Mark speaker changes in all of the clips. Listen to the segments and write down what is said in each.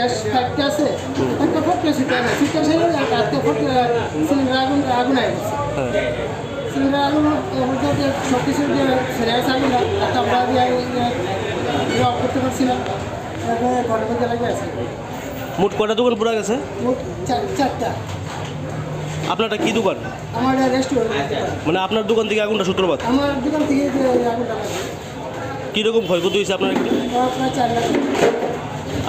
Speaker 1: Gas factory আছে একটা ফটকে সিটটা ছিল আজকে ফটকে সিলিন্ডার আগুন হয়ে গেছে সিলিন্ডার আগুন মধ্যে সব কিছু ছেড়ে আছে আগুন একটা আমরা দিয়ে অফ করতে পারছি না ঘরের মধ্যে লাগে আছে।
Speaker 2: মোট কয়টা দোকান পুরা গেছে?
Speaker 1: মোট চারটা।
Speaker 2: আপনারটা কি দোকান?
Speaker 1: আমার রেস্টুরেন্ট।
Speaker 2: মানে আপনার দোকান থেকে আগুনটা সূত্রপাত?
Speaker 1: আমার দোকান থেকে আগুনটা লাগে।
Speaker 2: কীরকম ক্ষয়ক্ষতি হয়েছে আপনার এখানে?
Speaker 1: প্রায় 4 লাখ।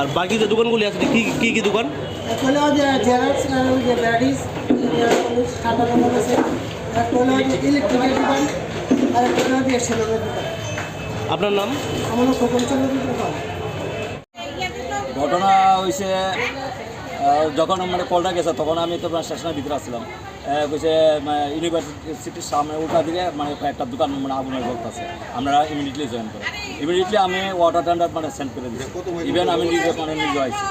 Speaker 2: আর বাকি যে দোকানগুলি আছে কি কি দোকান?
Speaker 1: একটা হলো জেরাক্স আর ওই যে ব্যারিস ঠান্ডা দোকান আছে, একটা হলো ইলেকট্রিকের দোকান, আর একটা হলো সেলুনের দোকান।
Speaker 2: আপনার নাম?
Speaker 1: আমার খোকন চন্দ্র দোকান।
Speaker 3: ঘটনা হয়েছে যখন মানে কলটা গেছে তখন আমি তো স্টেশনের ভিতরে আসছিলাম। কইছে ইউনিভার্সিটির সামনে উল্টা দিকে মানে একটা দোকান মানে আগুনের জ্বলতেছে। আমরা ইমিডিয়েটলি জয়েন করি। ইমিডিয়েটলি আমি ওয়াটার টেন্ডার মানে সেন্ড করে দিচ্ছি। ইভেন আমি নিজে মানে নিজে আইছি।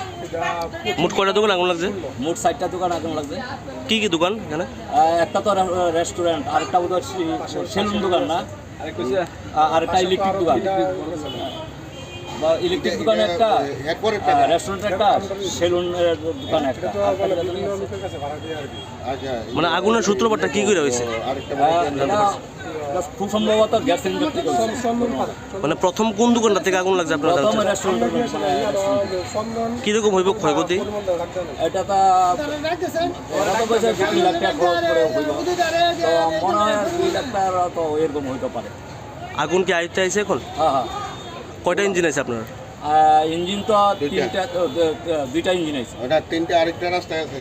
Speaker 2: মোট কয়টা দোকান আগুন লাগছে?
Speaker 3: মোট 4টা দোকান আগুন লাগছে।
Speaker 2: কি কি দোকান এখানে?
Speaker 3: একটা তো রেস্টুরেন্ট, আরেকটা বোধ হয় সেলুন দোকান না, আরেকটা ইলেকট্রিক দোকান বা ইলেকট্রিক দোকানে একটা, রেস্টুরেন্ট একটা, সেলুনের দোকান একটা।
Speaker 2: মানে আগুনের সূত্রপাতটা কি করে হয়েছে?
Speaker 3: খুব সম্ভবত গ্যাস সিলিন্ডার থেকে
Speaker 2: মানে প্রথম কোন দোকানটা থেকে আগুন লাগছে আপনার?
Speaker 3: প্রথম রেস্টুরেন্ট।
Speaker 2: কীরকম হইব ক্ষয়ক্ষতি?
Speaker 3: এটা তো ওরা তো বলছে 2 লাখ টাকা খরচ করে হইব, তো মনে হয় 2 লাখ টাকা তো এরকম হইতে পারে।
Speaker 2: আগুন কি আয়ত্তে আছে এখন?
Speaker 3: হ্যাঁ হ্যাঁ।
Speaker 2: কয়টা ইঞ্জিন আছে আপনার?
Speaker 3: ইঞ্জিন তো 2টা ইঞ্জিন আছে।
Speaker 4: ওটা 3টে, আরেকটা রাস্তায় আছে।